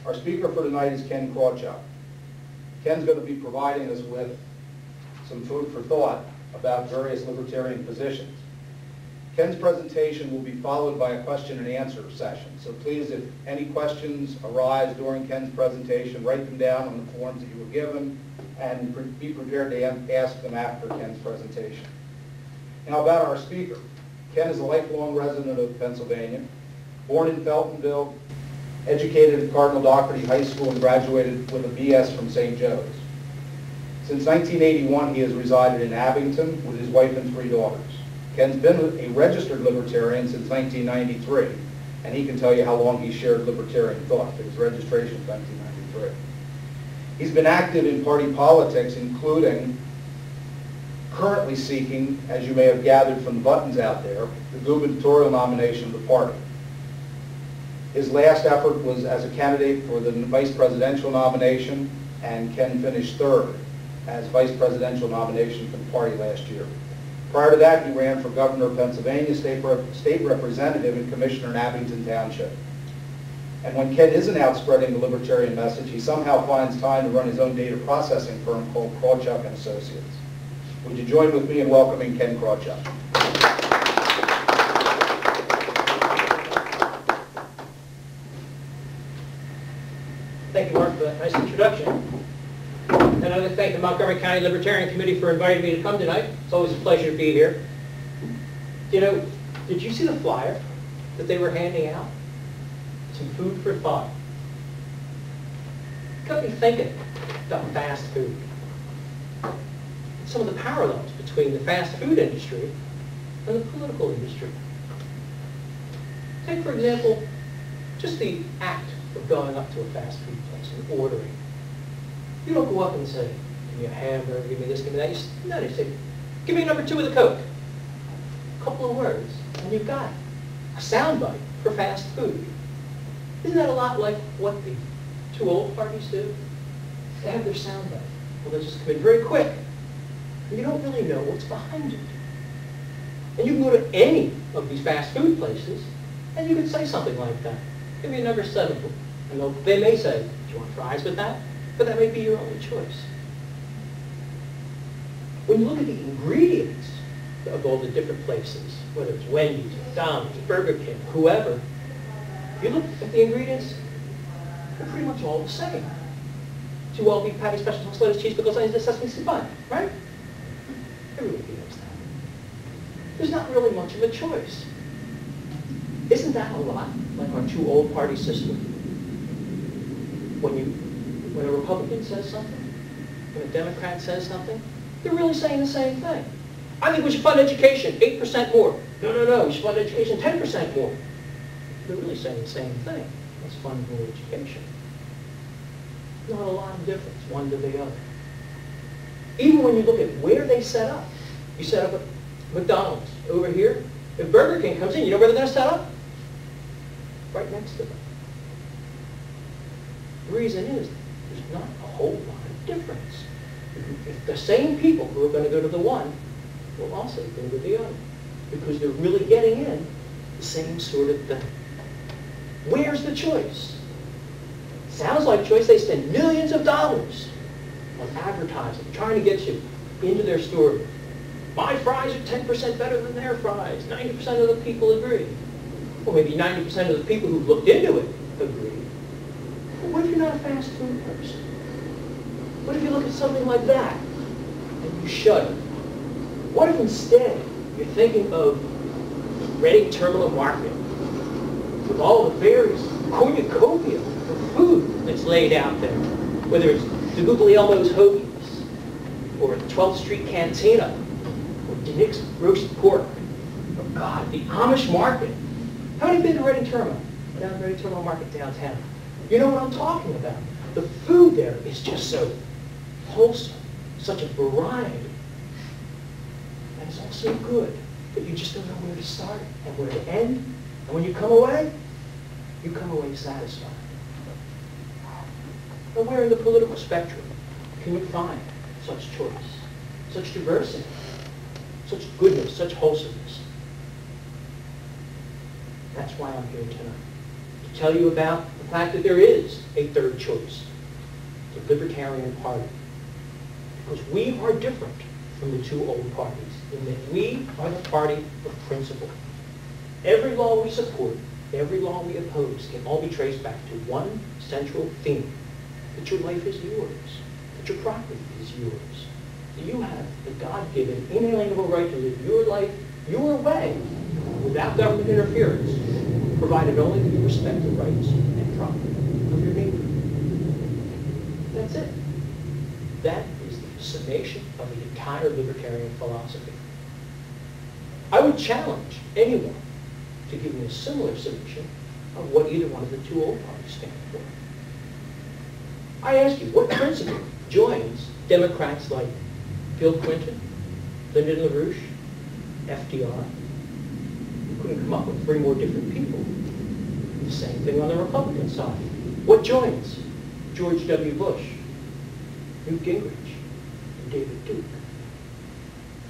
Our speaker for tonight is Ken Krawchuk. Ken's going to be providing us with some food for thought about various libertarian positions. Ken's presentation will be followed by a question and answer session. So please, if any questions arise during Ken's presentation, write them down on the forms that you were given and be prepared to ask them after Ken's presentation. Now about our speaker. Ken is a lifelong resident of Pennsylvania, born in Feltonville, educated at Cardinal Dougherty High School and graduated with a BS from St. Joe's. Since 1981, he has resided in Abington with his wife and 3 daughters. Ken's been a registered libertarian since 1993, and he can tell you how long he shared libertarian thought. His registration was 1993. He's been active in party politics, including currently seeking, as you may have gathered from the buttons out there, the gubernatorial nomination of the party. His last effort was as a candidate for the vice presidential nomination, and Ken finished 3rd as vice presidential nomination for the party last year. Prior to that, he ran for governor of Pennsylvania, state representative, and commissioner in Abington Township. And when Ken isn't out spreading the libertarian message, he somehow finds time to run his own data processing firm called Krawchuk and Associates. Would you join with me in welcoming Ken Krawchuk? Thank you, Mark, for that nice introduction. And I'd like to thank the Montgomery County Libertarian Committee for inviting me to come tonight. It's always a pleasure to be here. You know, did you see the flyer that they were handing out? Some food for thought. It got me thinking about fast food. Some of the parallels between the fast food industry and the political industry. Take, for example, just the act of going up to a fast food place and ordering. You don't go up and say, give me a hamburger, give me this, give me that. You say, give me number 2 of the Coke. A couple of words, and you've got it. A soundbite for fast food. Isn't that a lot like what the 2 old parties do? They have their soundbite. Well, they just come in very quick. And you don't really know what's behind it. And you can go to any of these fast food places, and you can say something like that. Give me a number 7. And they may say, do you want fries with that? But that may be your only choice. When you look at the ingredients of all the different places, whether it's Wendy's, McDonald's, Burger King, whoever, you look at the ingredients, they're pretty much all the same. 2 all-beef patty, special sauce, lettuce, cheese, pickles, onions, and sesame seed bun, right? Everybody knows that. There's not really much of a choice. Isn't that a lot like our 2 old party system? When a Republican says something, when a Democrat says something, they're really saying the same thing. I think we should fund education 8% more. No, we should fund education 10% more. They're really saying the same thing. Let's fund more education. Not a lot of difference, one to the other. Even when you look at where they set up. You set up at McDonald's over here. If Burger King comes in, you know where they're going to set up? Right next to them. The reason is there's not a whole lot of difference. If the same people who are going to go to the one will also go to the other, because they're really getting in the same sort of thing. Where's the choice? Sounds like choice. They spend millions of dollars on advertising, trying to get you into their store. My fries are 10% better than their fries. 90% of the people agree. Well, maybe 90% of the people who looked into it agree. But what if you're not a fast food person? What if you look at something like that and you shudder? What if instead you're thinking of Reading Terminal Market with all the various cornucopia of food that's laid out there, whether it's the Guglielmo's Hoagies or the 12th Street Cantina or Nick's Roast Pork or, God, the Amish Market. How many been to Reading Terminal? Down at Reading Terminal Market downtown. You know what I'm talking about. The food there is just so wholesome, such a variety. And it's all so good that you just don't know where to start and where to end. And when you come away satisfied. Now, where in the political spectrum can you find such choice, such diversity, such goodness, such wholesomeness? That's why I'm here tonight. To tell you about the the fact that there is a third choice, the Libertarian Party. Because we are different from the two old parties in that we are the party of principle. Every law we support, every law we oppose can all be traced back to one central theme, that your life is yours, that your property is yours, that you have the God-given, inalienable right to live your life your way without government interference, provided only that you respect the rights and property of your neighbor. That's it. That is the summation of the entire libertarian philosophy. I would challenge anyone to give me a similar summation of what either one of the two old parties stand for. I ask you, what principle joins Democrats like Bill Clinton, Lyndon LaRouche, FDR? You couldn't come up with three more different people. The same thing on the Republican side. What joins George W. Bush, Newt Gingrich, and David Duke?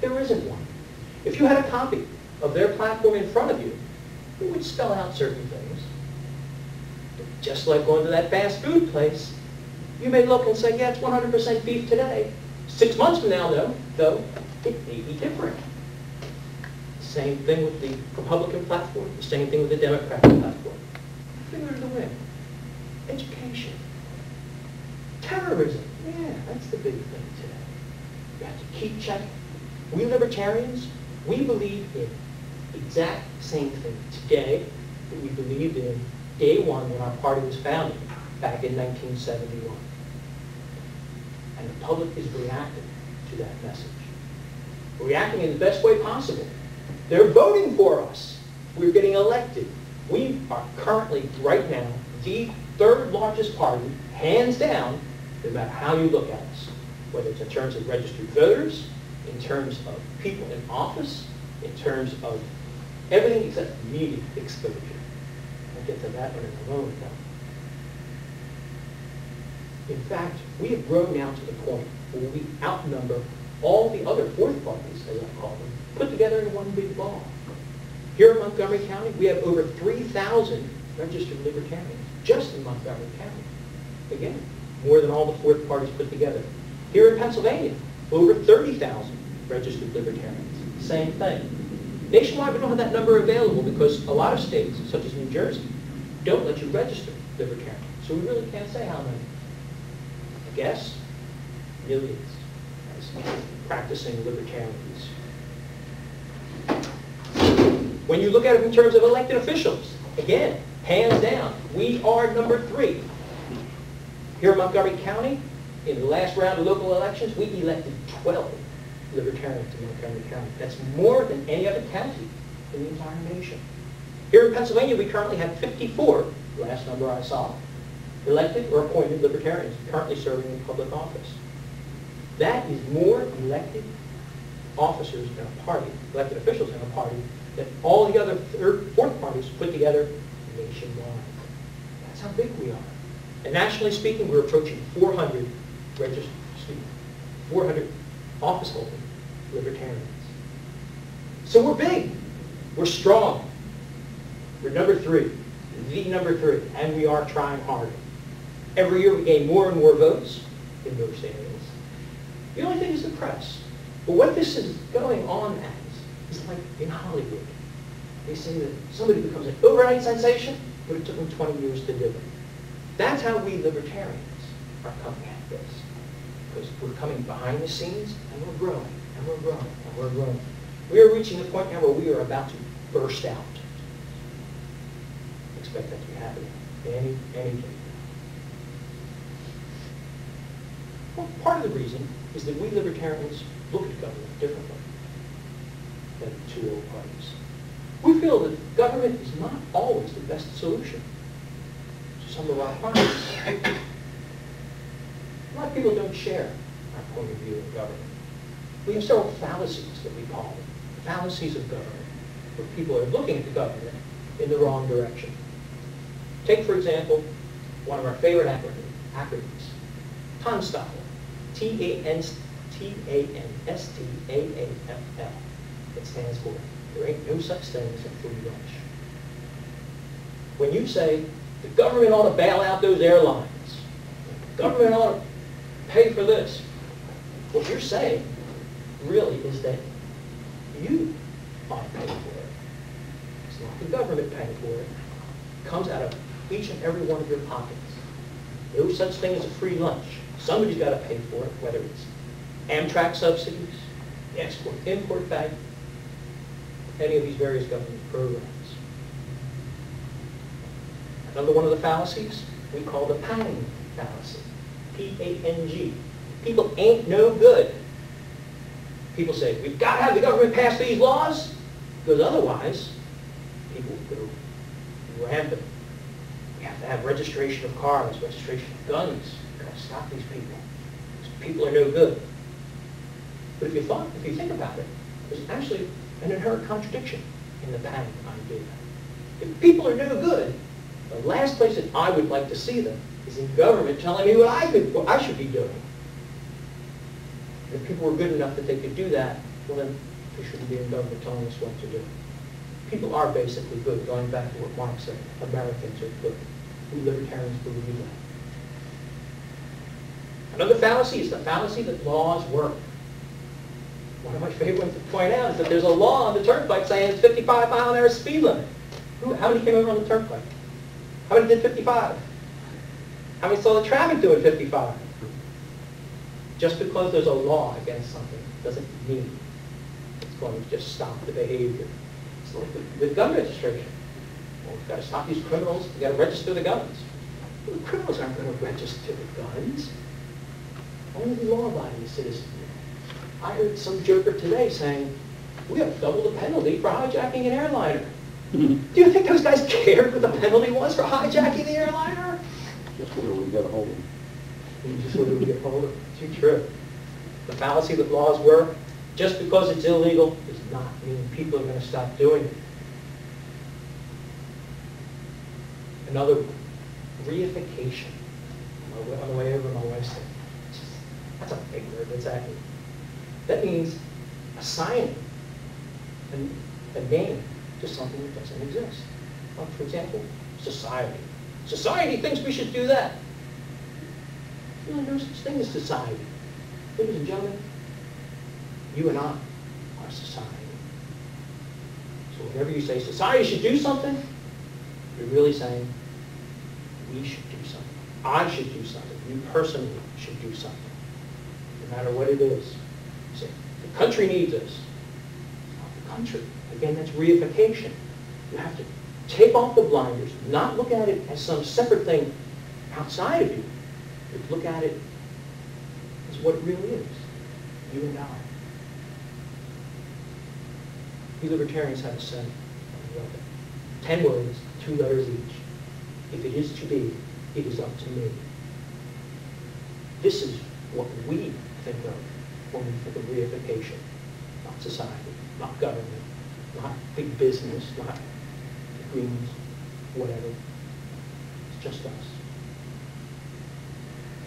There isn't one. If you had a copy of their platform in front of you, it would spell out certain things. But just like going to that fast food place, you may look and say, yeah, it's 100% beef today. 6 months from now, though, it may be different. Same thing with the Republican platform, the same thing with the Democratic platform. Finger to the wind. Education. Terrorism. Yeah, that's the big thing today. You have to keep checking. We libertarians, we believe in the exact same thing today that we believed in day one when our party was founded back in 1971. And the public is reacting to that message. Reacting in the best way possible. They're voting for us. We're getting elected. We are currently, right now, the third largest party, hands down, no matter how you look at us. Whether it's in terms of registered voters, in terms of people in office, in terms of everything except media exposure. I'll get to that one in a moment, though. In fact, we have grown now to the point where we outnumber all the other fourth parties, as I call them, put together in one big ball. Here in Montgomery County, we have over 3,000 registered libertarians, just in Montgomery County. Again, more than all the fourth parties put together. Here in Pennsylvania, over 30,000 registered libertarians. Same thing. Nationwide, we don't have that number available because a lot of states, such as New Jersey, don't let you register libertarian. So we really can't say how many. I guess millions as practicing libertarians. When you look at it in terms of elected officials, again, hands down, we are number 3. Here in Montgomery County, in the last round of local elections, we elected 12 libertarians in Montgomery County. That's more than any other county in the entire nation. Here in Pennsylvania, we currently have 54, last number I saw, elected or appointed libertarians currently serving in public office. That is more elected officers in a party, elected officials in a party, than all the other fourth parties put together nationwide. That's how big we are. And nationally speaking, we're approaching 400 office-holding libertarians. So we're big. We're strong. We're number 3, the number 3, and we are trying harder. Every year we gain more and more votes in those areas. The only thing is the press. But what this is going on as is like in Hollywood. They say that somebody becomes an overnight sensation, but it took them 20 years to do it. That's how we libertarians are coming at this. Because we're coming behind the scenes, and we're growing, and we're growing, and we're growing. We are reaching the point now where we are about to burst out. Expect that to be happening any day. Well, part of the reason is that we libertarians look at government differently than the two old parties. We feel that government is not always the best solution to some of our problems. A lot of people don't share our point of view of government. We have several fallacies that we call them, fallacies of government, where people are looking at the government in the wrong direction. Take, for example, one of our favorite acronyms, TANSTAAFL, T-A-N-S-T-A-F-L. It stands for, there ain't no such thing as a free lunch. When you say The government ought to bail out those airlines. The government ought to pay for this. What you're saying, really, is that you ought to pay for it. It's not the government paying for it. It comes out of each and every one of your pockets. No such thing as a free lunch. Somebody's got to pay for it, whether it's Amtrak subsidies, Export-Import Bank, any of these various government programs. Another one of the fallacies we call the Pang fallacy. P-A-N-G. People ain't no good. People say, we've got to have the government pass these laws, because otherwise, people will go rampant. We have to have registration of cars, registration of guns. We've got to stop these people. These people are no good. But if you think about it, there's actually an inherent contradiction in the Pang idea. If people are no good, the last place that I would like to see them is in government telling me what I should be doing. If people were good enough that they could do that, well then they shouldn't be in government telling us what to do. People are basically good, going back to what Marx said. Americans are good. We libertarians believe that. Another fallacy is the fallacy that laws work. One of my favorite ones to point out is that there's a law on the turnpike saying it's 55-mile-an-hour speed limit. How many came over on the turnpike? How many did 55? How many saw the traffic doing 55? Just because there's a law against something doesn't mean it's going to just stop the behavior. It's like with gun registration. Well, we've got to stop these criminals. We've got to register the guns. Well, the criminals aren't going to register the guns. Only the law-abiding citizens. I heard some joker today saying, we have double the penalty for hijacking an airliner. Do you think those guys cared what the penalty was for hijacking the airliner? Just where we get a hold of them. Just where we get hold of them. Too true. The fallacy that laws work, just because it's illegal, does not mean people are going to stop doing it. Another one, reification. On the way over, my wife said, that's a big word, what's that mean? That means assigning a name to something that doesn't exist. Like, for example, society. Society thinks we should do that. There's really no such thing as society. Ladies and gentlemen, you and I are society. So whenever you say society should do something, you're really saying we should do something. I should do something. You personally should do something. No matter what it is. You say, the country needs us. It's not the country. Again, that's reification. You have to take off the blinders, not look at it as some separate thing outside of you, but look at it as what it really is, you and I. We libertarians have a saying, 10 words, 2 letters each. If it is to be, it is up to me. This is what we think of when we think of reification, not society, not government, not big business, not the Greens, whatever. It's just us.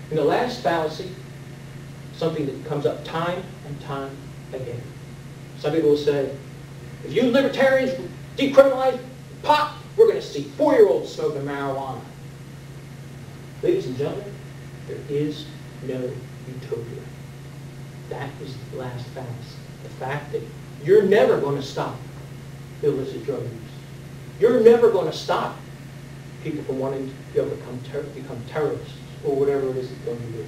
And the last fallacy, something that comes up time and time again. Some people will say, if you libertarians decriminalize pot, we're going to see 4-year-olds smoking marijuana. Ladies and gentlemen, there is no utopia. That is the last fallacy. The fact that you're never going to stop illicit drug use. You're never going to stop people from wanting to be able to become terrorists or whatever it is it's going to be.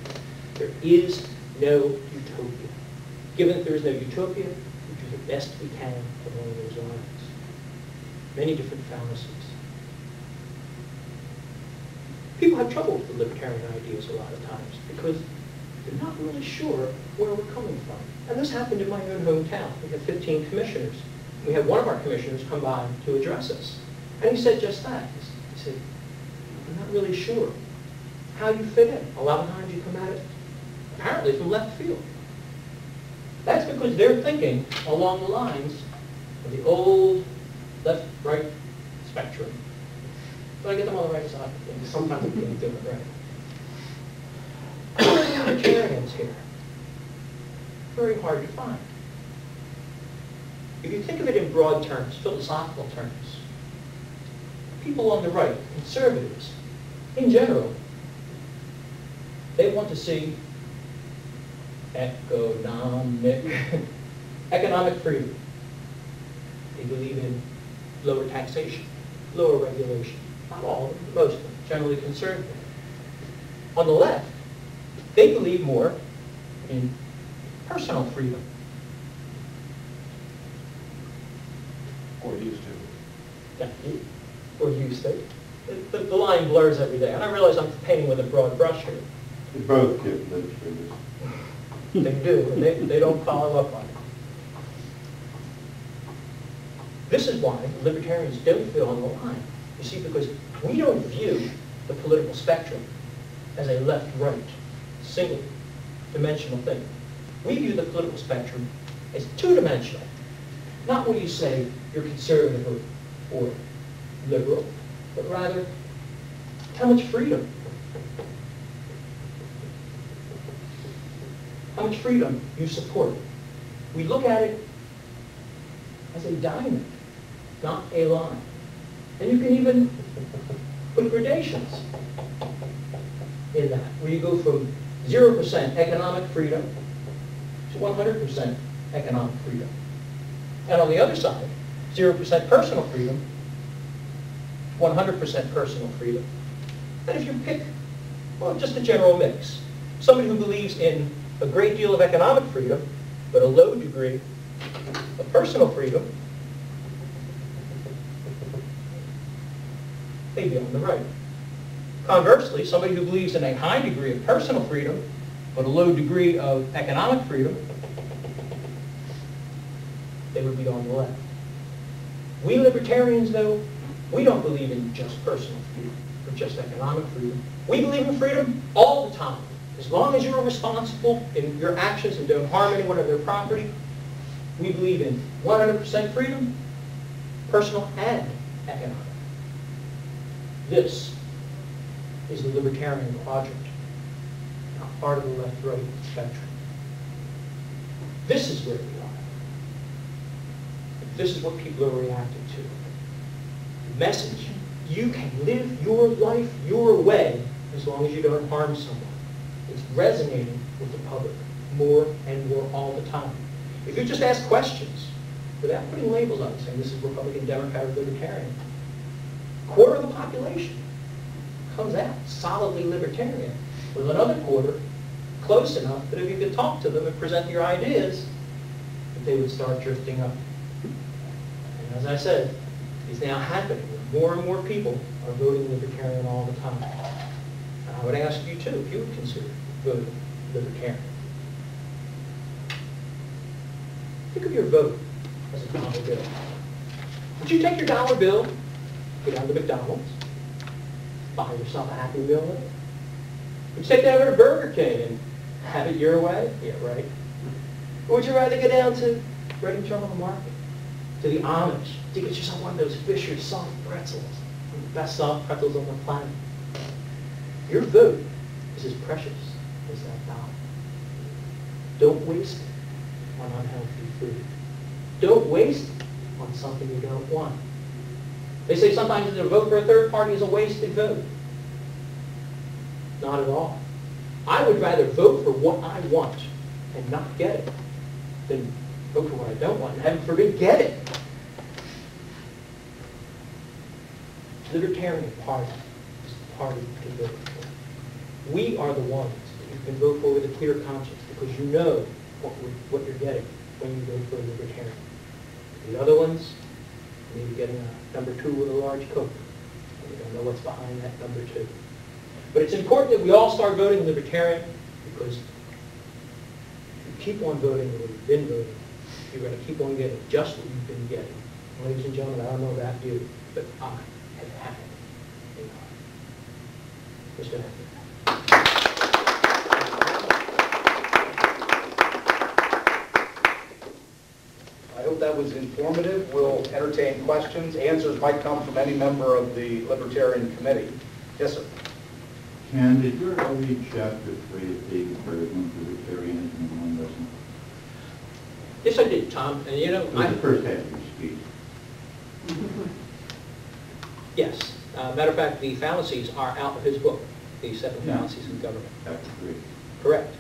There is no utopia. Given that there is no utopia, we do the best we can along those lines. Many different fallacies. People have trouble with the libertarian ideas a lot of times because they're not really sure where we're coming from. And this happened in my own hometown. We had 15 commissioners. We had one of our commissioners come by to address us. And he said just that. He said, I'm not really sure how you fit in. A lot of times you come at it, apparently, from left field. That's because they're thinking along the lines of the old left-right spectrum. But I get them on the right side. Sometimes I can't do it right. Where are the libertarians here? Very hard to find. If you think of it in broad terms, philosophical terms, people on the right, conservatives, in general, they want to see economic freedom. They believe in lower taxation, lower regulation. Not all of them, most of them, generally concerned. On the left, they believe more in personal freedom. Or used to. Yeah, or used to. The line blurs every day, and I realize I'm painting with a broad brush here. They both give lips for this. They do, and they don't follow up on it. This is why libertarians don't feel on the line. You see, because we don't view the political spectrum as a left-right, single-dimensional thing. We view the political spectrum as two-dimensional. Not when you say you're conservative or liberal, but rather how much freedom. How much freedom you support. We look at it as a diamond, not a line. And you can even put gradations in that, where you go from 0% economic freedom to 100% economic freedom. And on the other side, 0% personal freedom, 100% personal freedom. And if you pick, well, just a general mix, somebody who believes in a great deal of economic freedom, but a low degree of personal freedom, they'd be on the right. Conversely, somebody who believes in a high degree of personal freedom, but a low degree of economic freedom, they would be on the left. We libertarians, though, we don't believe in just personal freedom or just economic freedom. We believe in freedom all the time. As long as you're responsible in your actions and don't harm anyone or their property, we believe in 100% freedom, personal and economic. This is the libertarian quadrant, not part of the left-right spectrum. This is where we are. This is what people are reacting to. The message, you can live your life your way as long as you don't harm someone. It's resonating with the public more and more all the time. If you just ask questions without putting labels on it, saying this is Republican, Democrat, or Libertarian, a quarter of the population comes out solidly libertarian, with another quarter close enough that if you could talk to them and present your ideas, that they would start drifting up. And as I said, it's now happening. More and more people are voting libertarian all the time. And I would ask you too, if you would consider voting libertarian. Think of your vote as a dollar bill. Would you take your dollar bill, go down to McDonald's, buy yourself a Happy Meal with it? Would you take that over to Burger King and have it your way? Yeah, right. Or would you rather go down to Reading Terminal Market, to the Amish, to get yourself one of those Fisher's soft pretzels, one of the best soft pretzels on the planet? Your vote is as precious as that dollar. Don't waste it on unhealthy food. Don't waste it on something you don't want. They say sometimes that a vote for a third party is a wasted vote. Not at all. I would rather vote for what I want and not get it than vote for what I don't want and heaven forbid get it. Libertarian Party is the party to vote for. We are the ones that you can vote for with a clear conscience because you know what you're getting when you vote for a libertarian. The other ones, maybe getting a number 2 with a large Coke. We don't know what's behind that number 2. But it's important that we all start voting libertarian because if you keep on voting the way you've been voting, you're going to keep on getting just what you've been getting. Ladies and gentlemen, I don't know about you, but I have had it in life. Mr. Heffner. I hope that was informative. We'll entertain questions. Answers might come from any member of the Libertarian Committee. Yes, sir. Ken, did you ever read Chapter 3 of the Encouragement to Libertarianism and one doesn't? Yes, I did, Tom. And you know, It was the first half of your speech. Yes. Matter of fact, the fallacies are out of his book, The Seven Fallacies of Government. Chapter 3. Correct.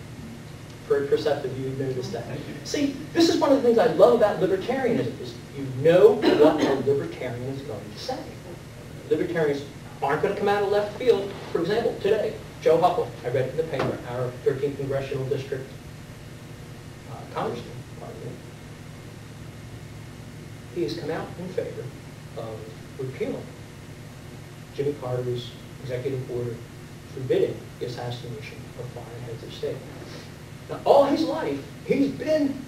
Very perceptive, you noticed that. See, this is one of the things I love about libertarianism, is you know what a libertarian is going to say. Libertarians aren't going to come out of left field. For example, today, Joe Huffle, I read in the paper, our 13th Congressional District congressman, pardon me, he has come out in favor of repealing Jimmy Carter's executive order forbidding the assassination of foreign heads of state. Now, all his life, he's been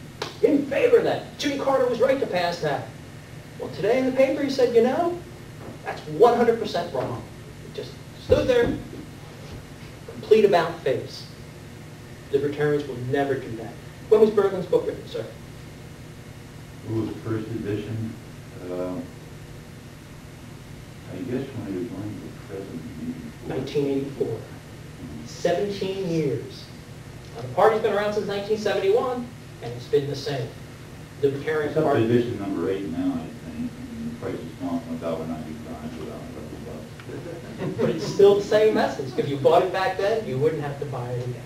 in favor of that. Jimmy Carter was right to pass that. Well, today in the paper, he said, you know, that's 100% wrong. He just stood there, complete about face. Libertarians will never do that. When was Berglin's book written, sir? It was first edition, I guess when he was running for president. 1984. 17 years. Now, the party's been around since 1971, and it's been the same. Libertarian It's up to Party. edition number 8 now, I think, and the price is gone from $1.95 to $1.00. But it's still the same message. If you bought it back then, you wouldn't have to buy it again.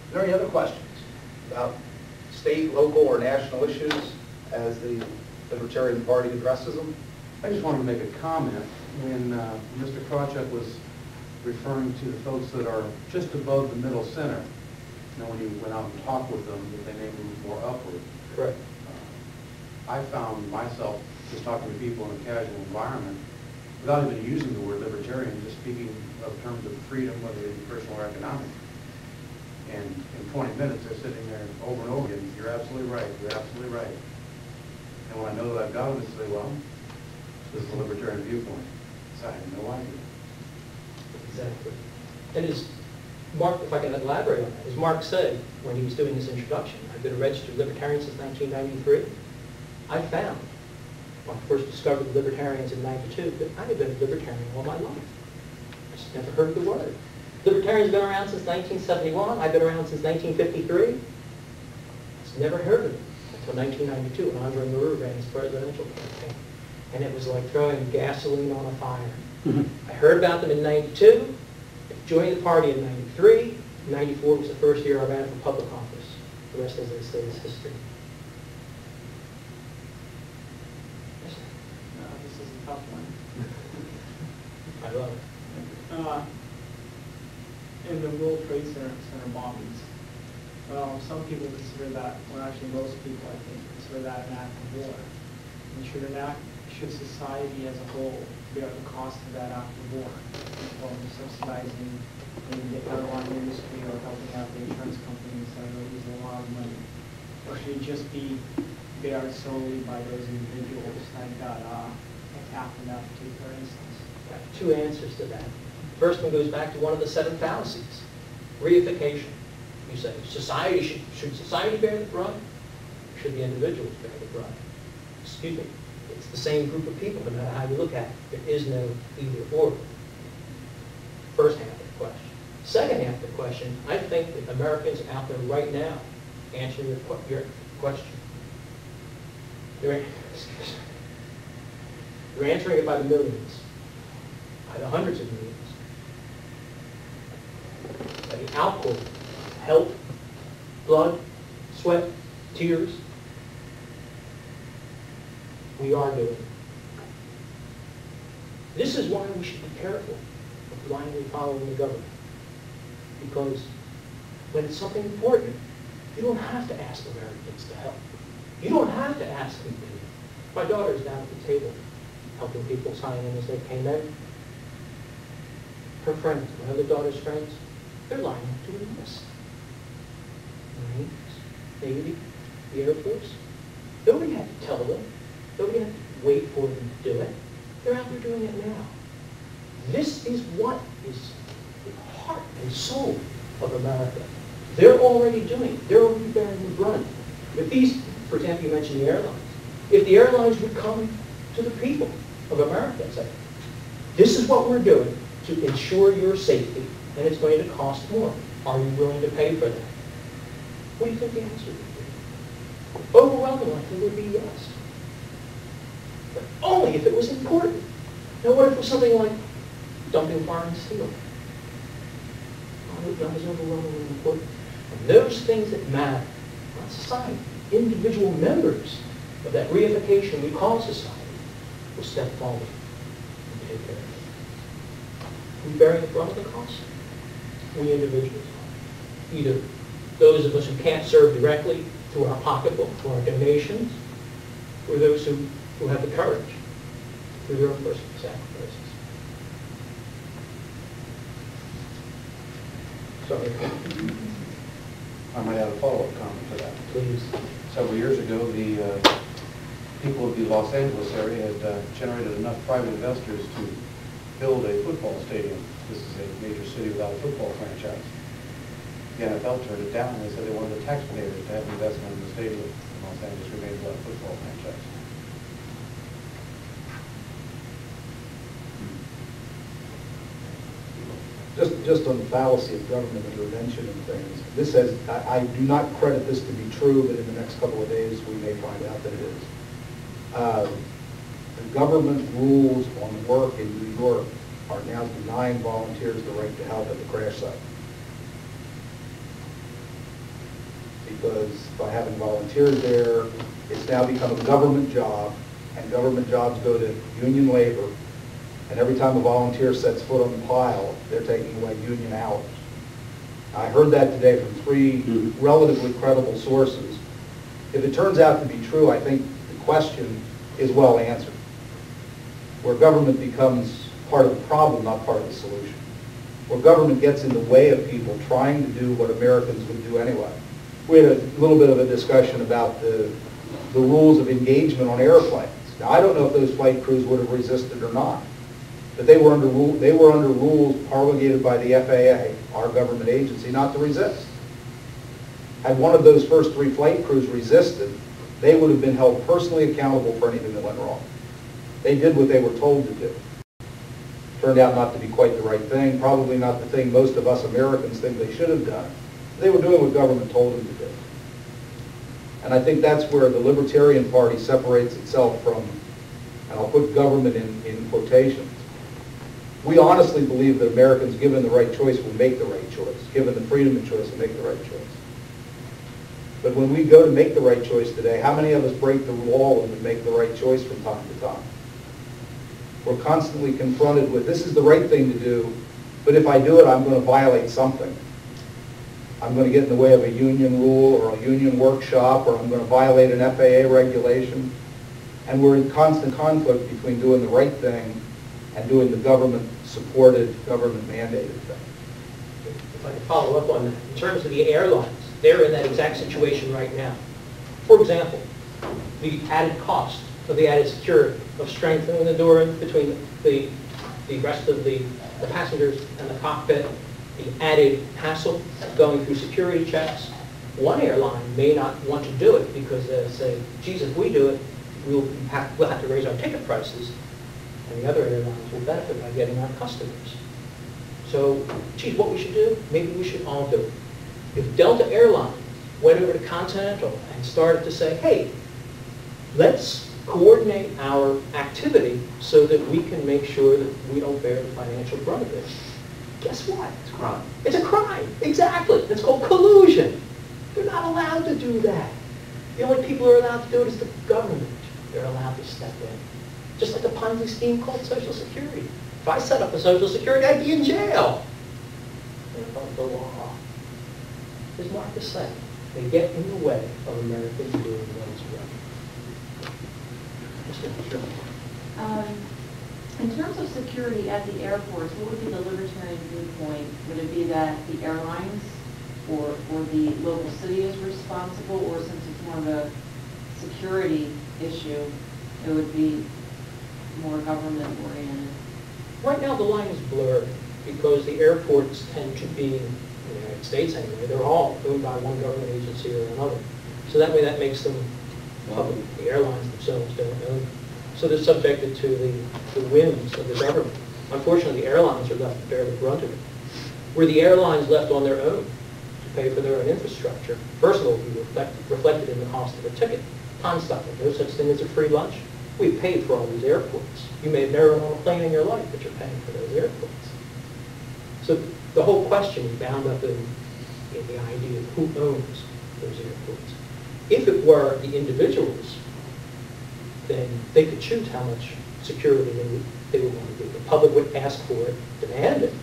Are there any other questions about state, local, or national issues as the Libertarian Party addresses them? I just wanted to make a comment. When Mr. Krawchuk was referring to the folks that are just above the middle center, you know, when you went out and talked with them, that they may move more upward. Correct. I found myself just talking to people in a casual environment, without even using the word libertarian, just speaking of terms of freedom, whether it be personal or economic. And in 20 minutes, they're sitting there over and over again, you're absolutely right, you're absolutely right. And when I know that I've got them, I say, well, this is a libertarian viewpoint. So I have no idea. Exactly. And as Mark, if I can elaborate on that, as Mark said when he was doing his introduction, I've been a registered libertarian since 1993. I found, when I first discovered the libertarians in 92, that I had been a libertarian all my life. I just never heard the word. Libertarians have been around since 1971. I've been around since 1953. Just never heard of it until 1992 when Andre Maru ran his presidential campaign. And it was like throwing gasoline on a fire. I heard about them in 92, joined the party in 93. 94 was the first year I ran for public office. The rest, as I say, is history. Yes, sir. This is a tough one. I love it. In the World Trade Center bombings, some people consider that, well actually most people I think, consider that an act of war. And should society as a whole bear the cost of that act of war in form of subsidizing maybe the airline industry or helping out the insurance companies that are losing a lot of money? Or should it just be bared solely by those individuals that got attacked in that particular instance? I have two answers to that. First one goes back to one of the 7 fallacies, reification. You say, should society bear the brunt? Or should the individuals bear the brunt? Excuse me, it's the same group of people, no matter how you look at it. There is no either or. First half of the question. Second half of the question, I think that Americans out there right now answering your question. You're answering it by the millions, by the hundreds of millions. By the output of help, blood, sweat, tears, we are doing it. This is why we should be careful of blindly following the government. Because when it's something important, you don't have to ask Americans to help. You don't have to ask them to. My daughter's down at the table helping people sign in as they came in. Her friends, my other daughter's friends, they're lining up to enlist. Marines, Navy, the Air Force. Nobody had to tell them. Nobody had to wait for them to do it. They're out there doing it now. This is what is the heart and soul of America. They're already doing it. They're already bearing the brunt. If these, for example, you mentioned the airlines. If the airlines would come to the people of America and say, this is what we're doing to ensure your safety, and it's going to cost more. Are you willing to pay for that? What do you think the answer would be? Overwhelmingly, I think it would be yes. but only if it was important. Now what if it was something like dumping foreign steel? Well, that was overwhelmingly important. And those things that matter, not society, individual members of that reification we call society will step forward and take care of it. Who's bearing the brunt of the cost? We individuals are. Either those of us who can't serve directly through our pocketbook, through our donations, or those who have the courage through their own personal sacrifices. Sorry. I might add a follow-up comment to that. Please. Several years ago, the people of the Los Angeles area had generated enough private investors to build a football stadium. This is a major city without a football franchise. The NFL turned it down, and they said they wanted the taxpayers to have investment in the stadium. And Los Angeles remains without a football franchise. Just on the fallacy of government intervention and things, this says, I do not credit this to be true, but in the next couple of days we may find out that it is. The government rules on work in New York are now denying volunteers the right to help at the crash site. Because by having volunteers there, it's now become a government job, and government jobs go to union labor, and every time a volunteer sets foot on the pile, they're taking away union hours. I heard that today from three relatively credible sources. If it turns out to be true, I think the question is well answered, where government becomes part of the problem, not part of the solution. Where government gets in the way of people trying to do what Americans would do anyway. We had a little bit of a discussion about the rules of engagement on airplanes. Now, I don't know if those flight crews would have resisted or not, but they were under rules promulgated by the FAA, our government agency, not to resist. Had one of those first three flight crews resisted, they would have been held personally accountable for anything that went wrong. They did what they were told to do. Turned out not to be quite the right thing, probably not the thing most of us Americans think they should have done. They were doing what government told them to do. And I think that's where the Libertarian Party separates itself from, and I'll put government in quotations. We honestly believe that Americans, given the right choice, will make the right choice. Given the freedom of choice, will make the right choice. But when we go to make the right choice today, how many of us break the wall and make the right choice from time to time? We're constantly confronted with, this is the right thing to do, but if I do it, I'm going to violate something. I'm going to get in the way of a union rule or a union workshop, or I'm going to violate an FAA regulation. And we're in constant conflict between doing the right thing and doing the government-supported, government-mandated thing. If I can follow up on that. In terms of the airlines, they're in that exact situation right now. For example, the added cost of the added security, of strengthening the door between the rest of the passengers and the cockpit, the added hassle of going through security checks. One airline may not want to do it because they say, geez, if we do it, we'll have to raise our ticket prices. And the other airlines will benefit by getting our customers. So, geez, what we should do? Maybe we should all do it. If Delta Airlines went over to Continental and started to say, hey, let's coordinate our activity so that we can make sure that we don't bear the financial brunt of this. Guess what? It's a crime. It's a crime. Exactly. It's called collusion. They're not allowed to do that. The only people who are allowed to do it is the government. They're allowed to step in. Just like a Ponzi scheme called Social Security. If I set up a Social Security, I'd be in jail. They're above the law. As Marcus said, they get in the way of Americans doing what's right. In terms of security at the airports, what would be the libertarian viewpoint? Would it be that the airlines or the local city is responsible, or since it's more of a security issue, it would be more government-oriented? Right now the line is blurred because the airports tend to be, in the United States anyway, they're all owned by one government agency or another. So that way that makes them public. The airlines themselves don't own them. So they're subjected to the whims of the government. Unfortunately, the airlines are left to bear the brunt of it. Were the airlines left on their own to pay for their own infrastructure, first of all, it would be reflected in the cost of a ticket. Time stopping. No such thing as a free lunch. We paid for all these airports. You may have never been on a plane in your life, but you're paying for those airports. So the whole question is bound up in the idea of who owns those airports. If it were the individuals, then they could choose how much security they would want to do. The public would ask for it, demand it,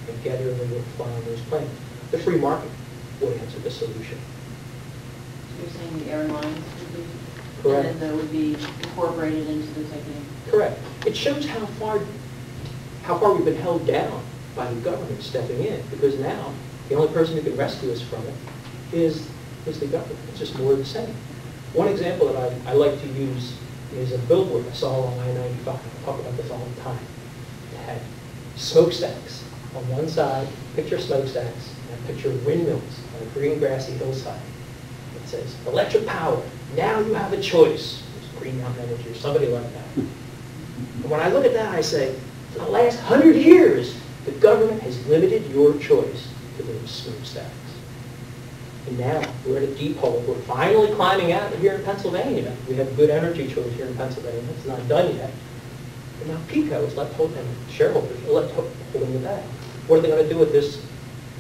and get it, and they would fly on those planes. The free market would answer the solution. So you're saying the airlines would be, Correct. and then that would be incorporated into the ticketing? Correct. It shows how far we've been held down by the government stepping in, because now the only person who can rescue us from it is the government. It's just more of the same. One example that I like to use is a billboard I saw along I-95. I talk about this all the time. It had smokestacks on one side, picture smokestacks, and a picture of windmills on a green grassy hillside. It says, electric power, now you have a choice. It's Green Mountain Energy or somebody like that. And when I look at that, I say, for the last 100 years, the government has limited your choice to those smokestacks. And now we're at a deep hole. We're finally climbing out here in Pennsylvania. We have good energy choice here in Pennsylvania. It's not done yet. And now PECO is left holding, and shareholders are left holding the bag. What are they going to do with this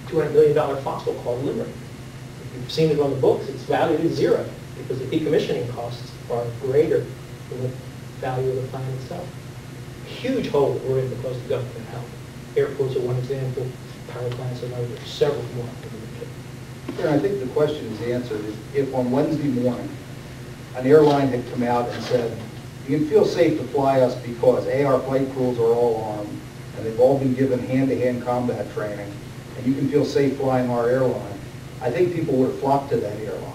$200 million fossil called Limerick? If you've seen it on the books, it's valued at zero because the decommissioning costs are greater than the value of the plant itself. Huge hole that we're in because the government can help. Airports are one example. Power plants are another. There's several more. Yeah, I think the question is answered. If on Wednesday morning, an airline had come out and said, you can feel safe to fly us because A, our flight crews are all armed, and they've all been given hand-to-hand combat training, and you can feel safe flying our airline, I think people would have flocked to that airline.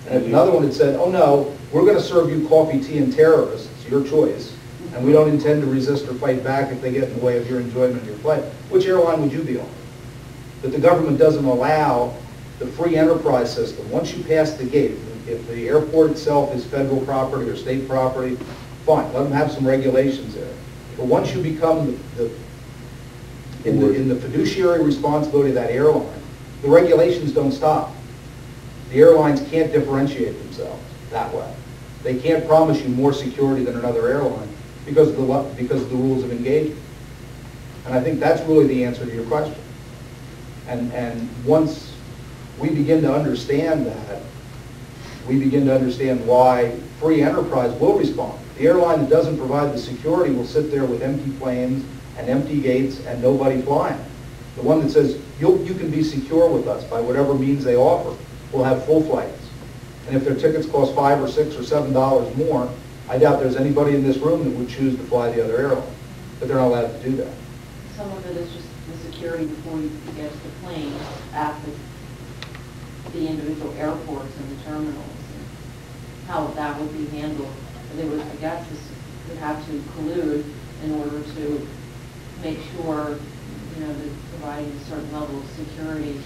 And if another one had said, oh no, we're going to serve you coffee, tea, and terrorists, it's your choice, and we don't intend to resist or fight back if they get in the way of your enjoyment of your flight, which airline would you be on? But the government doesn't allow the free enterprise system. Once you pass the gate, if the airport itself is federal property or state property, fine, let them have some regulations there. But once you become in the fiduciary responsibility of that airline, the regulations don't stop. The airlines can't differentiate themselves that way. They can't promise you more security than another airline because of the rules of engagement. And I think that's really the answer to your question. And once we begin to understand that, we begin to understand why free enterprise will respond. The airline that doesn't provide the security will sit there with empty planes and empty gates and nobody flying. The one that says, you can be secure with us by whatever means they offer, will have full flights. And if their tickets cost $5 or $6 or $7 more, I doubt there's anybody in this room that would choose to fly the other airline. But they're not allowed to do that. Some of it is just the security before you get to the plane at the individual airports and the terminals, and how that would be handled. They would, I guess, would have to collude in order to make sure, they're providing a certain level of security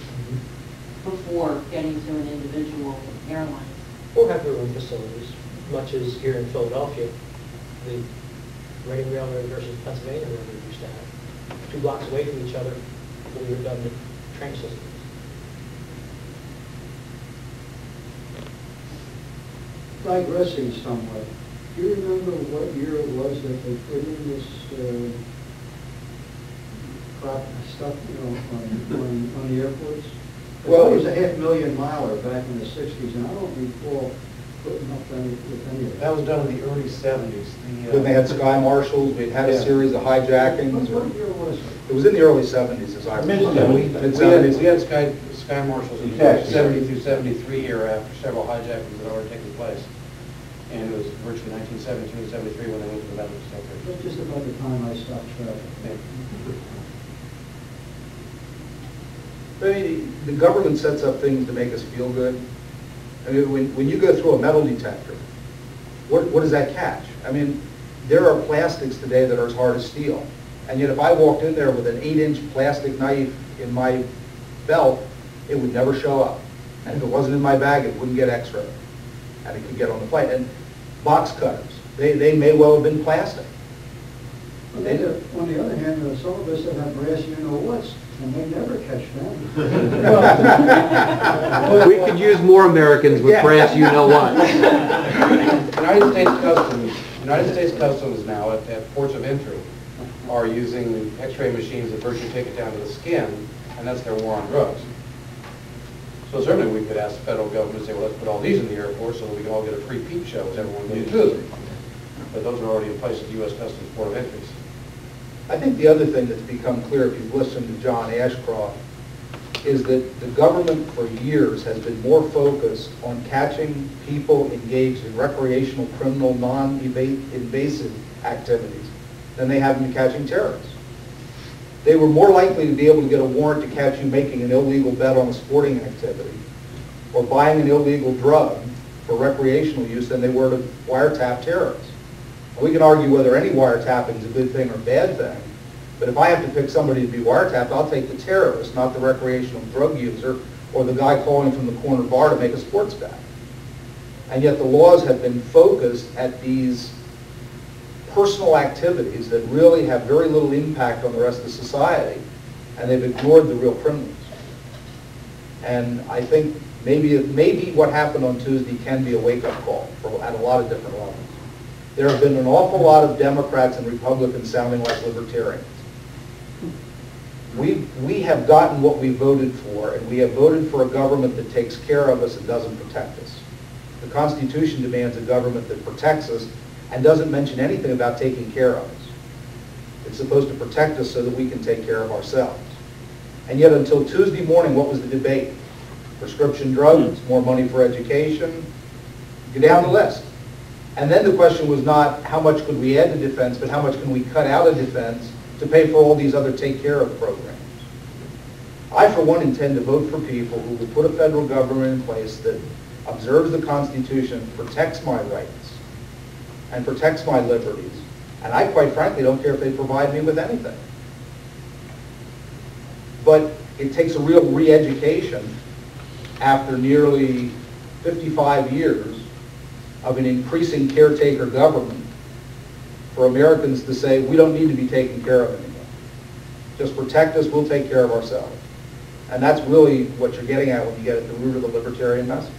before getting to an individual airline. Or have their own facilities, much as here in Philadelphia, the Reading Railroad versus Pennsylvania Railroad used to have 2 blocks away from each other, fully redundant train systems. Digressing somewhat, do you remember what year it was that they put in this crap stuff, on the airports? Well, it was a $500,000 back in the 60s, and I don't recall putting up any with any of it. That was done in the early 70s. When they had sky marshals, we had a series of hijackings. What year was it? It was in the early 70s, as I remember. We had sky marshals in 70 through 73 here after several hijackings had already taken place. And it was virtually 1972 and 73 when they went to the battle of Selkirk. That's just about the time I stopped traveling. I mean, the government sets up things to make us feel good. I mean, when you go through a metal detector, what does that catch? I mean, there are plastics today that are as hard as steel. And yet if I walked in there with an 8-inch plastic knife in my belt, it would never show up. And if it wasn't in my bag, it wouldn't get x-rayed. And it could get on the flight. And box cutters, they may well have been plastic. On the other hand, some of us that have brass you-know-whats, and they never catch them. We could use more Americans with brass you-know-what. United States Customs United States Customs now at ports of entry are using X-ray machines that virtually take it down to the skin, and that's their war on drugs. So certainly we could ask the federal government to say, well, let's put all these in the airport so that we can all get a free peep show as everyone goes through them. But those are already in place at the U.S. Customs Port of Entries. I think the other thing that's become clear if you've listened to John Ashcroft is that the government for years has been more focused on catching people engaged in recreational, criminal, non-invasive activities than they have been catching terrorists. They were more likely to be able to get a warrant to catch you making an illegal bet on a sporting activity or buying an illegal drug for recreational use than they were to wiretap terrorists. And we can argue whether any wiretapping is a good thing or a bad thing, but if I have to pick somebody to be wiretapped, I'll take the terrorist, not the recreational drug user or the guy calling from the corner bar to make a sports bet. And yet the laws have been focused at these personal activities that really have very little impact on the rest of society, and they've ignored the real criminals. And I think maybe what happened on Tuesday can be a wake-up call at a lot of different levels. There have been an awful lot of Democrats and Republicans sounding like libertarians. We have gotten what we voted for, and we have voted for a government that takes care of us and doesn't protect us. The Constitution demands a government that protects us and doesn't mention anything about taking care of us. It's supposed to protect us so that we can take care of ourselves. And yet until Tuesday morning, what was the debate? Prescription drugs, more money for education, go down the list. And then the question was not how much could we add to defense, but how much can we cut out of defense to pay for all these other take care of programs. I, for one, intend to vote for people who will put a federal government in place that observes the Constitution, protects my rights, and protects my liberties. And I, quite frankly, don't care if they provide me with anything. But it takes a real re-education after nearly 55 years of an increasing caretaker government for Americans to say, we don't need to be taken care of anymore. Just protect us, we'll take care of ourselves. And that's really what you're getting at when you get at the root of the libertarian message.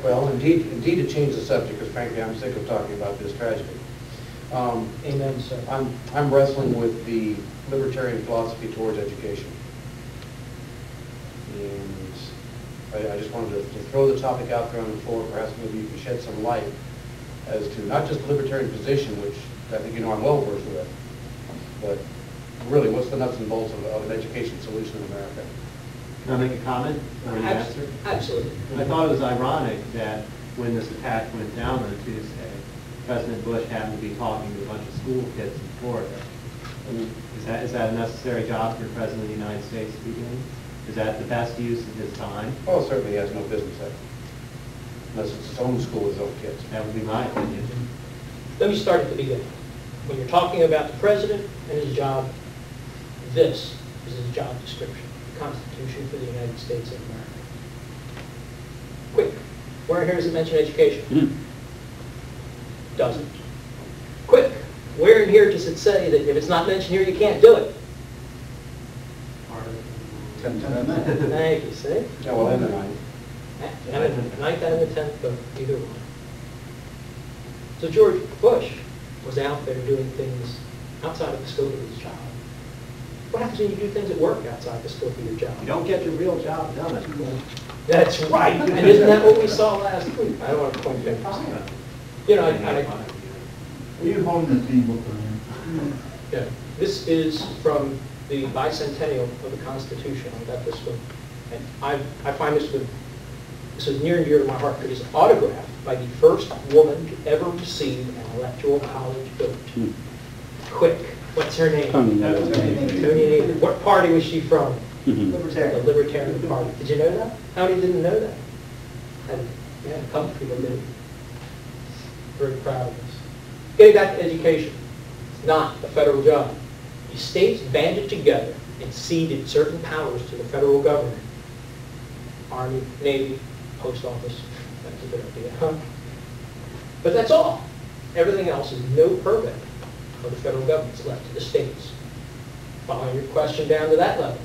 Well, indeed to change the subject, because frankly I'm sick of talking about this tragedy. Amen, sir. I'm wrestling with the libertarian philosophy towards education. And I just wanted to throw the topic out there on the floor. Perhaps maybe you can shed some light as to not just the libertarian position, which I think you know I'm well versed with, but really what's the nuts and bolts of an education solution in America? Can I make a comment or an answer? Absolutely. I thought it was ironic that when this attack went down on Tuesday, President Bush happened to be talking to a bunch of school kids in Florida. Is that a necessary job for the President of the United States to be doing? Is that the best use of his time? Well, certainly he has no business at it, unless it's his own school with his own kids. That would be my opinion. Let me start at the beginning. When you're talking about the President and his job, this is his job description. Constitution for the United States of America. Quick. Where here does it mention education? Doesn't. Quick. Where in here does it say that if it's not mentioned here, you can't do it? Thank you, see? Yeah, well, and the ninth. And the 9th and the 10th, but either one. So George Bush was out there doing things outside of the scope of his job. What happens when you do things at work outside the scope of your job? You don't get your real job done at school. That's right. And isn't that what we saw last week? I don't want to point fingers. You know, Will you hold the theme book on yeah. This is from the bicentennial of the Constitution. I got this one. And I find this is near and dear to my heart. It is autographed by the first woman to ever receive an electoral college vote. Quick. What's her name? Tony Nader. What party was she from? Libertarian. The Libertarian Party. Did you know that? How many didn't know that? Yeah, a couple people did. Very proud of this. Getting back to education. It's not a federal job. The states banded together and ceded certain powers to the federal government. Army, Navy, Post Office. That's a good idea, huh? But that's all. Everything else is no purvey of the federal government. It's left to the states. Following your question down to that level.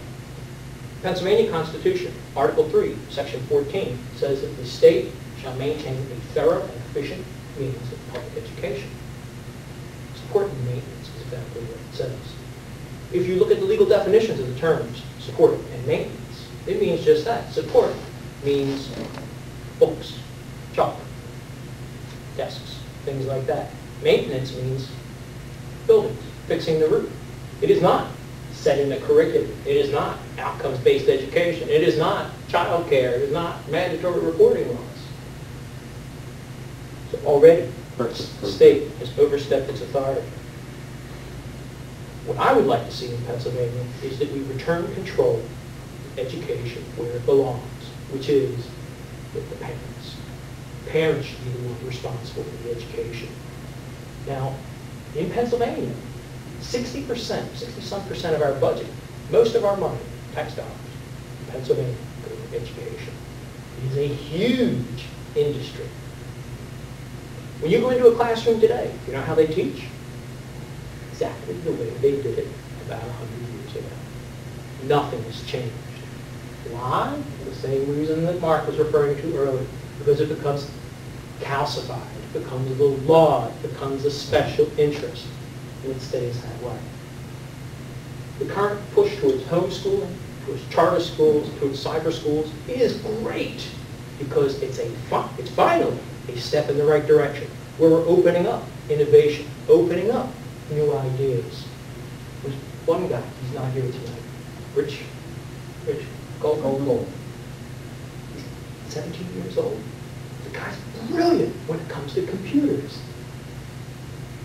Pennsylvania Constitution, Article 3, Section 14, says that the state shall maintain a thorough and efficient means of public education. Support and maintenance is exactly what it says. If you look at the legal definitions of the terms support and maintenance, it means just that. Support means books, chalk, desks, things like that. Maintenance means buildings, fixing the roof. It is not setting the curriculum. It is not outcomes-based education. It is not child care. It is not mandatory reporting laws. So already, the state has overstepped its authority. What I would like to see in Pennsylvania is that we return control of education where it belongs, which is with the parents. Parents should be the one responsible for the education. Now, in Pennsylvania, 60% of our budget, most of our money, tax dollars, in Pennsylvania, go to education. It is a huge industry. When you go into a classroom today, you know how they teach? Exactly the way they did it about 100 years ago. Nothing has changed. Why? For the same reason that Mark was referring to earlier. Because it becomes calcified, it becomes the law, it becomes a special interest, and it stays that way. The current push towards homeschooling, towards charter schools, towards cyber schools is great because it's finally a step in the right direction where we're opening up innovation, opening up new ideas. There's one guy, he's not here tonight, Rich Gold. He's 17 years old. The guy's brilliant when it comes to computers.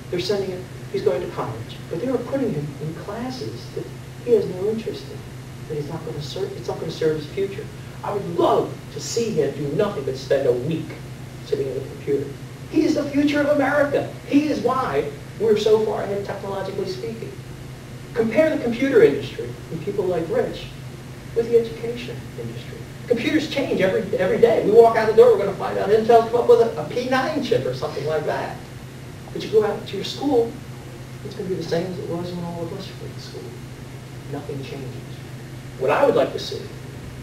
They're sending him, he's going to college, but they were putting him in classes that he has no interest in, that he's not going to serve, it's not going to serve his future. I would love to see him do nothing but spend a week sitting at a computer. He is the future of America. He is why we're so far ahead technologically speaking. Compare the computer industry and people like Rich with the education industry. Computers change every day. We walk out the door, we're going to find out Intel's come up with a P9 chip or something like that. But you go out to your school, it's going to be the same as it was when all of us were in school. Nothing changes. What I would like to see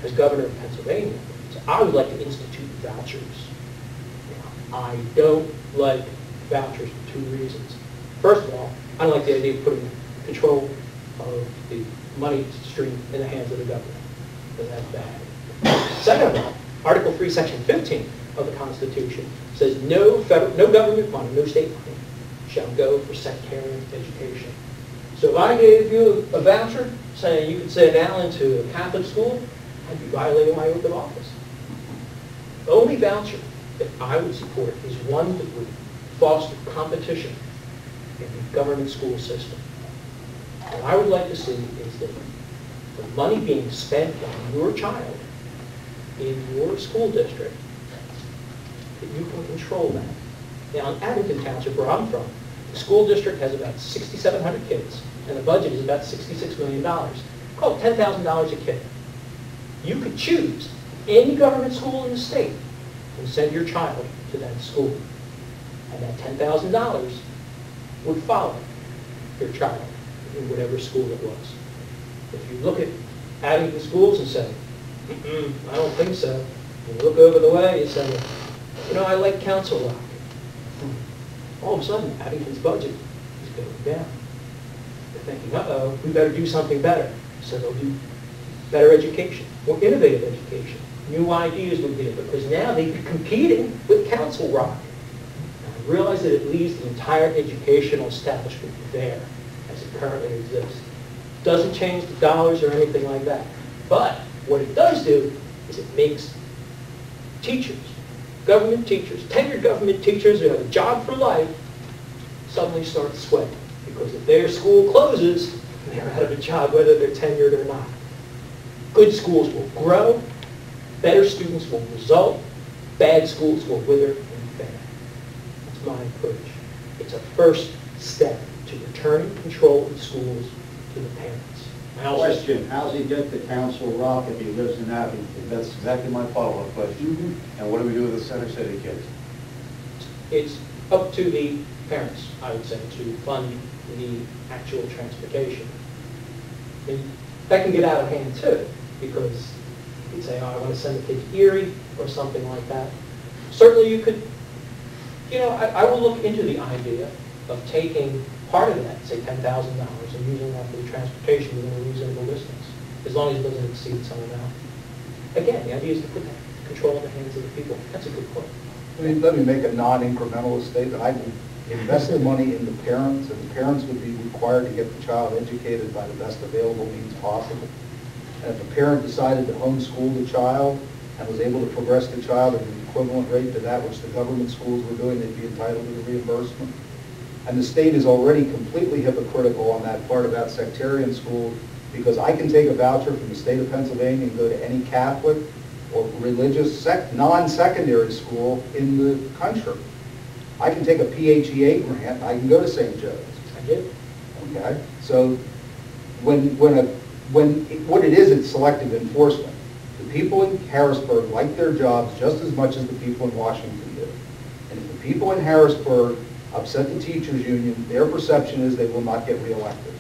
as governor of Pennsylvania is I would like to institute vouchers. Now, I don't like vouchers for two reasons. First of all, I don't like the idea of putting control of the money stream in the hands of the government, because that's bad. Second of all, Article 3, Section 15 of the Constitution says no government money, no state money, shall go for sectarian education. So if I gave you a voucher saying you could send Alan to a Catholic school, I'd be violating my oath of office. The only voucher that I would support is one that would foster competition in the government school system. What I would like to see is that the money being spent on your child in your school district, that you can control that. Now, in Abington Township, where I'm from, the school district has about 6,700 kids, and the budget is about $66 million. Call it $10,000 a kid. You could choose any government school in the state and send your child to that school. And that $10,000 would follow your child in whatever school it was. If you look at Abington schools and say, I don't think so, and you look over the way and say, you know, I like Council Rock. All of a sudden, Abington's budget is going down. They're thinking, uh-oh, we better do something better. So they'll do better education, more innovative education. New ideas would be, because now they'd be competing with Council Rock. And I realize that it leaves the entire educational establishment there as it currently exists. Doesn't change the dollars or anything like that. But what it does do is it makes teachers, government teachers, tenured government teachers who have a job for life, suddenly start sweating. Because if their school closes, they're out of a job whether they're tenured or not. Good schools will grow, better students will result, bad schools will wither and fail. That's my approach. It's a first step to returning control of schools to the parents. Question, how's he get to Council Rock if he lives in Abington? That's exactly my follow-up question. And what do we do with the Center City kids? It's up to the parents, I would say, to fund the actual transportation. And that can get out of hand too, because you'd say, oh, I want to send a kid to Erie or something like that. certainly you could, you know, I will look into the idea of taking part of that, say $10,000, and using that for the transportation within a reasonable distance, as long as it doesn't exceed some amount. Again, the idea is to put that control in the hands of the people. That's a good point. Let me make a non-incrementalist statement. I would invest the money in the parents, and the parents would be required to get the child educated by the best available means possible. And if a parent decided to homeschool the child and was able to progress the child at an equivalent rate to that which the government schools were doing, they'd be entitled to the reimbursement. And the state is already completely hypocritical on that part about sectarian schools, because I can take a voucher from the state of Pennsylvania and go to any Catholic or religious non-secondary school in the country. I can take a PHEA grant, I can go to St. Joe's. I did. Okay, so what it is, it's selective enforcement. The people in Harrisburg like their jobs just as much as the people in Washington do. And if the people in Harrisburg upset the teachers union, their perception is they will not get reelected.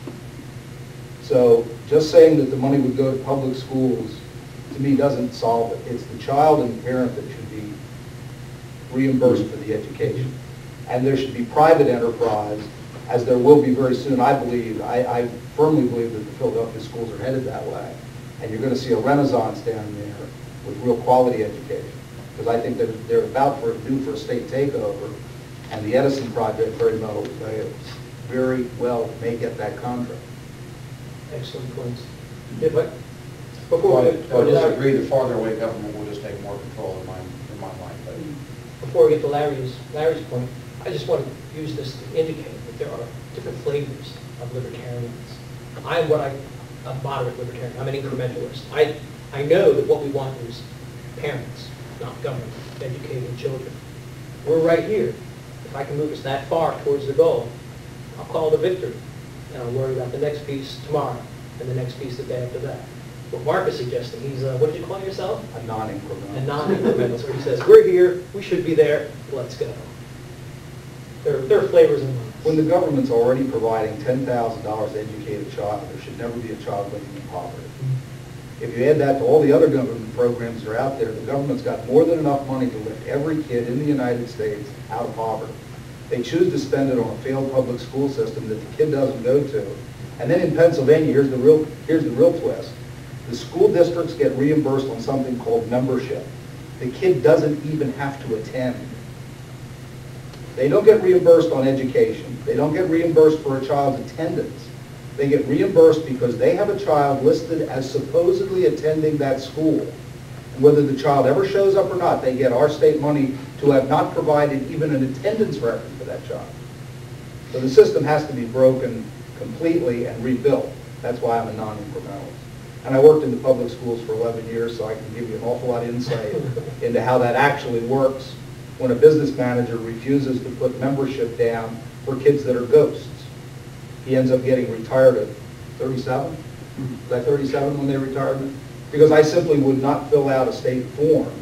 So just saying that the money would go to public schools, to me, doesn't solve it. It's the child and the parent that should be reimbursed for the education. And there should be private enterprise, as there will be very soon, I believe. I firmly believe that the Philadelphia schools are headed that way. And you're going to see a renaissance down there with real quality education. Because I think that they're about due for a state takeover, and the Edison project very well may get that contract. Excellent points. Yeah, but I disagree. The farther away government will just take more control in my mind. But before we get to Larry's point, I just want to use this to indicate that there are different flavors of libertarians. I'm a moderate libertarian. I'm an incrementalist. I know that what we want is parents, not government, educating children. We're right here. If I can move us that far towards the goal, I'll call it a victory. And I'll worry about the next piece tomorrow and the next piece the day after that. What Mark is suggesting, he's, what did you call yourself? A non-incremental. A non-incremental. So he says, we're here, we should be there, let's go. There are flavors in life. When the government's already providing $10,000 to educate a child, there should never be a child living in poverty. If you add that to all the other government programs that are out there, the government's got more than enough money to lift every kid in the United States out of poverty. They choose to spend it on a failed public school system that the kid doesn't go to. And then in Pennsylvania, here's the real twist. The school districts get reimbursed on something called membership. The kid doesn't even have to attend. They don't get reimbursed on education. They don't get reimbursed for a child's attendance. They get reimbursed because they have a child listed as supposedly attending that school. And whether the child ever shows up or not, they get our state money to have not provided even an attendance record for that child. So the system has to be broken completely and rebuilt. That's why I'm a non-incrementalist. And I worked in the public schools for 11 years, so I can give you an awful lot of insight into how that actually works when a business manager refuses to put membership down for kids that are ghosts. He ends up getting retired at 37. Was I 37 when they retired me? Because I simply would not fill out a state form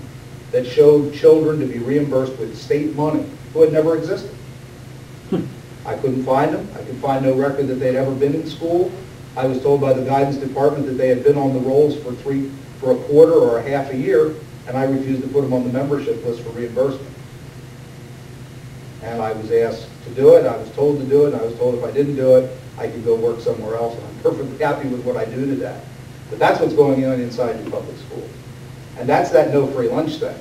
that showed children to be reimbursed with state money who had never existed. I couldn't find them. I could find no record that they'd ever been in school. I was told by the guidance department that they had been on the rolls for a quarter or a half a year, and I refused to put them on the membership list for reimbursement. And I was asked to do it, I was told to do it, and I was told if I didn't do it, I could go work somewhere else, and I'm perfectly happy with what I do today. But that's what's going on inside the public schools. And that's that no free lunch thing.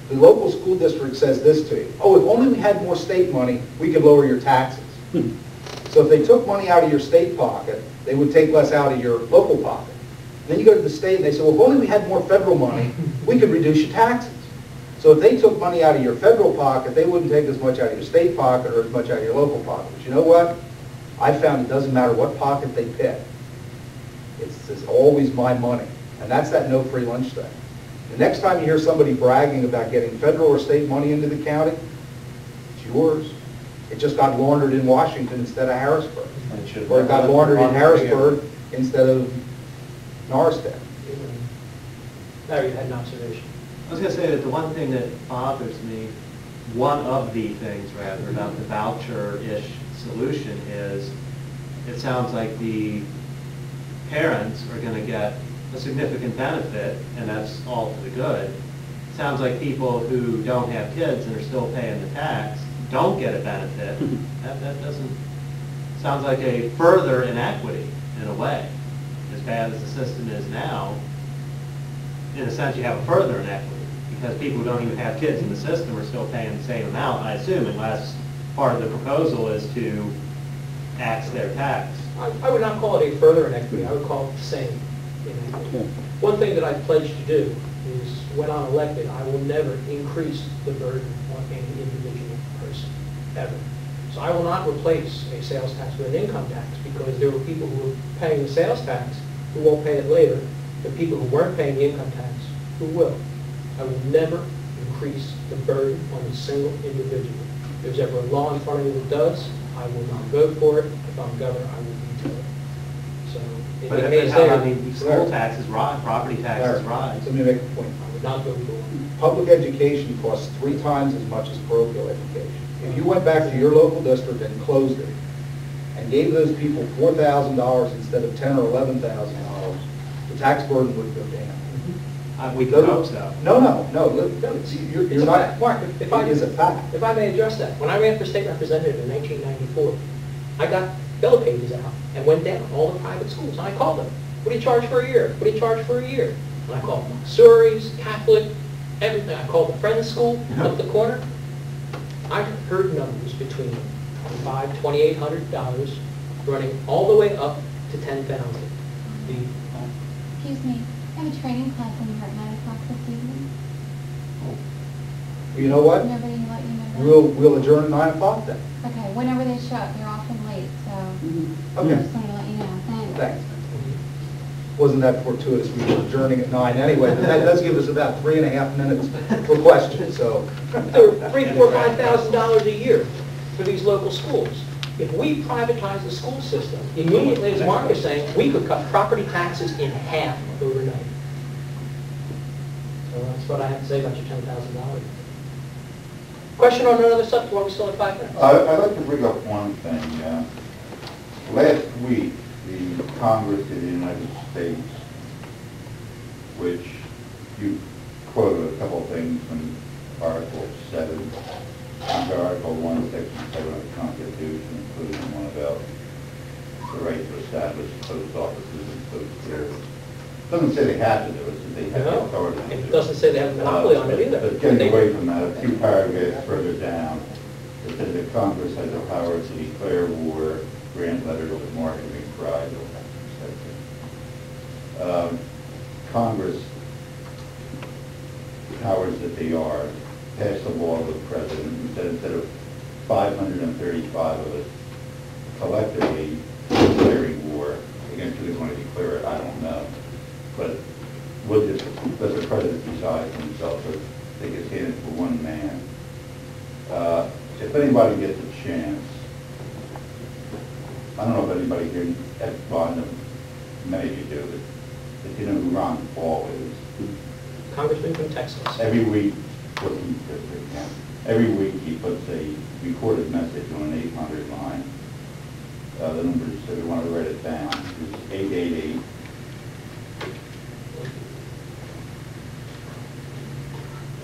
The local school district says this to you: oh, if only we had more state money, we could lower your taxes. So if they took money out of your state pocket, they would take less out of your local pocket. And then you go to the state and they say, well, if only we had more federal money, we could reduce your taxes. So if they took money out of your federal pocket, they wouldn't take as much out of your state pocket or as much out of your local pocket. But you know what? I found it doesn't matter what pocket they pick. It's always my money. And that's that no free lunch thing. The next time you hear somebody bragging about getting federal or state money into the county, it's yours. It just got laundered in Washington instead of Harrisburg. Or it got laundered in Harrisburg instead of Norristown. Larry, you had an observation. I was going to say that the one thing that bothers me, one of the things rather, about the voucher-ish solution is it sounds like the parents are going to get a significant benefit, and that's all for the good. sounds like people who don't have kids and are still paying the tax don't get a benefit. That doesn't, sounds like a further inequity in a way. As bad as the system is now, in a sense you have a further inequity because people who don't even have kids in the system are still paying the same amount, I assume, unless part of the proposal is to axe their tax. I would not call it a further inequity, I would call it the same inequity. One thing that I pledged to do is, when I'm elected, I will never increase the burden on any individual person, ever. So I will not replace a sales tax with an income tax, because there were people who were paying the sales tax who won't pay it later, the people who weren't paying the income tax who will. I will never increase the burden on a single individual. If there's ever a law in front of me that does, I will not vote for it. If I'm governor, I will veto it. So, if But it is how, there, I mean, school taxes rise, property taxes rise. Let me make a point. I would not vote for it. Public education costs 3 times as much as parochial education. If you went back to your local district and closed it, and gave those people $4,000 instead of $10,000 or $11,000, the tax burden would go down. We could hope so. No, see, you're It's a not, fact. Mark, if I, it is a fact. if I may address that, when I ran for state representative in 1994, I got bill pages out and went down all the private schools. And I called them. What do you charge for a year? What do you charge for a year? And I called Montgomery's, Catholic, everything. I called the Friends School up the corner. I heard numbers between $2,500, $2,800 running all the way up to $10,000. Excuse me, I have a training class in here at 9 o'clock this evening. You know what? Nobody let you know that? We'll adjourn at 9 o'clock then. Okay, whenever they show up, they're often late, so Okay. just wanted to let you know. Thanks. Thanks. Wasn't that fortuitous? We were adjourning at 9 anyway, but that does give us about 3.5 minutes for questions, so. There were $3,000, $4,000, $5,000 a year for these local schools. If we privatize the school system, immediately, as Mark is saying, we could cut property taxes in half overnight. So that's what I have to say about your $10,000. Question on another subject while we still have 5 minutes? I'd like to bring up one thing. Last week, the Congress of the United States, which you quoted a couple things from Article 7, under Article 1, Section 7 of the Constitution, including one about the right to establish post offices and post clearance. It doesn't say they have to do it, so they have the authority to do And it. it doesn't say they have a monopoly on it either. But getting away from that, a few paragraphs further down, it says that Congress has the power to declare war, grant letters of marque and pride. Congress, powers that they are, passed a law with the president who said instead of 535 of us collectively declaring war, again, who they want to declare it, I don't know. But let the president decide for himself, so they can stand it for one man. If anybody gets a chance, I don't know if anybody here at Bond, many of you do, but if you know who Ron Paul is. Congressman from Texas. Every week, every week he puts a recorded message on an 800 line. The numbers, if you want to write it down, is 888.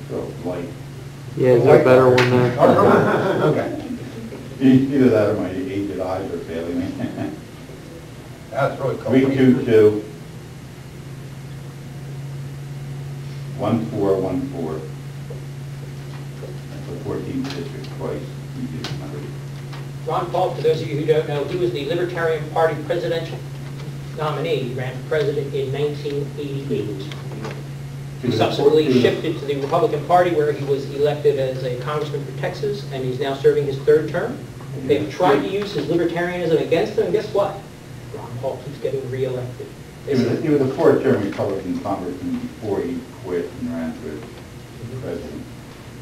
So, like. Yeah, is there a better one there? Okay. Either that or my aged eyes are failing me. That's really cool. 322 1414. That's the 14th district twice. You do remember. Ron Paul, for those of you who don't know, he was the Libertarian Party presidential nominee. He ran for president in 1988. He subsequently shifted to the Republican Party, where he was elected as a congressman for Texas, and he's now serving his 3rd term. They've tried to use his libertarianism against him, and guess what? Ron Paul keeps getting reelected. He was a 4th-term Republican congressman before he quit and ran for president.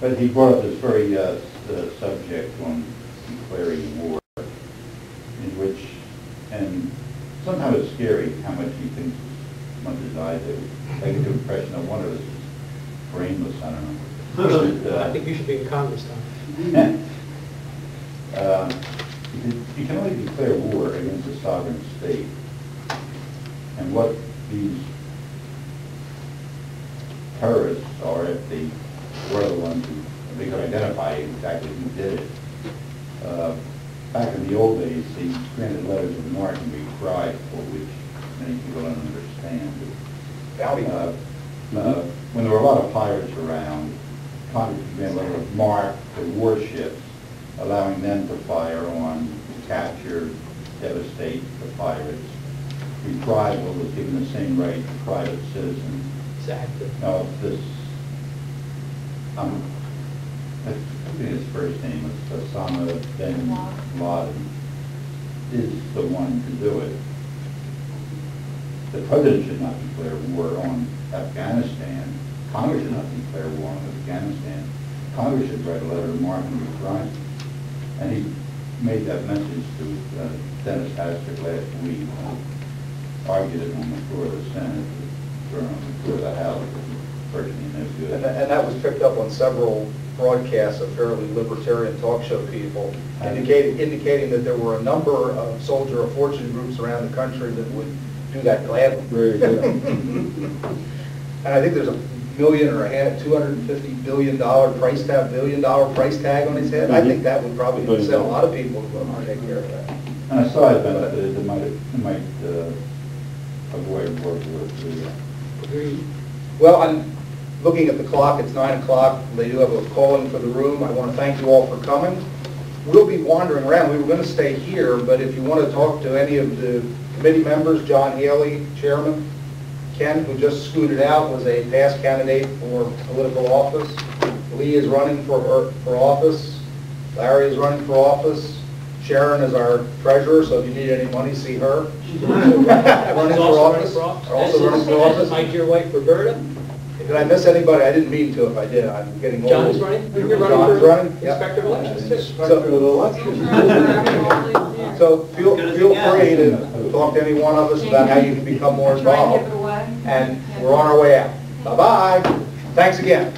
But he brought up this very subject on declaring war, in which, and sometimes it's scary how much he thinks as much as I do. I get the impression that one of us is brainless, I don't know. I think you should be in Congress now. You can only declare war against a sovereign state. And what these terrorists are, if they we're the ones who, they could identify exactly who did it. Back in the old days, they granted letters of marque and we cried, for which many people don't understand. When there were a lot of pirates around, Congress granted a letter of marque to warships, allowing them to fire on, capture, devastate the pirates. Reprisal was given the same right to private citizens. Exactly. Now, this, I think his first name was Osama bin Laden, is the one to do it. The president should not declare war on Afghanistan. Congress should not declare war on Afghanistan. Congress should write a letter of marque and reprisal. And he made that message to Dennis Hastert last week. Argued it on the floor of the Senate, or on the floor of the House. Virtually no good. And that was picked up on several broadcasts of fairly libertarian talk show people, indicating that there were a number of soldier of fortune groups around the country that would do that gladly. Very good. And I think there's $1 billion or $250 billion price tag on his head. I think that would probably send a lot of people to take care of that. And a side benefit is it might avoid World War III. Agreed. Well, I'm looking at the clock. It's 9 o'clock. They do have a call-in for the room. I want to thank you all for coming. We'll be wandering around. We were going to stay here, but if you want to talk to any of the committee members, John Haley, chairman, Ken, who just scooted out, was a past candidate for political office. Lee is running for office. Larry is running for office. Sharon is our treasurer, so if you need any money, see her. running for office. Also running for office. My dear wife, Roberta. Did I miss anybody? I didn't mean to if I did. I'm getting old. John's running? You're John's running running? for Yep. Inspector of Elections, too. So feel free to talk to any one of us about how you can become more involved. And we're on our way out. Bye-bye. Thanks again.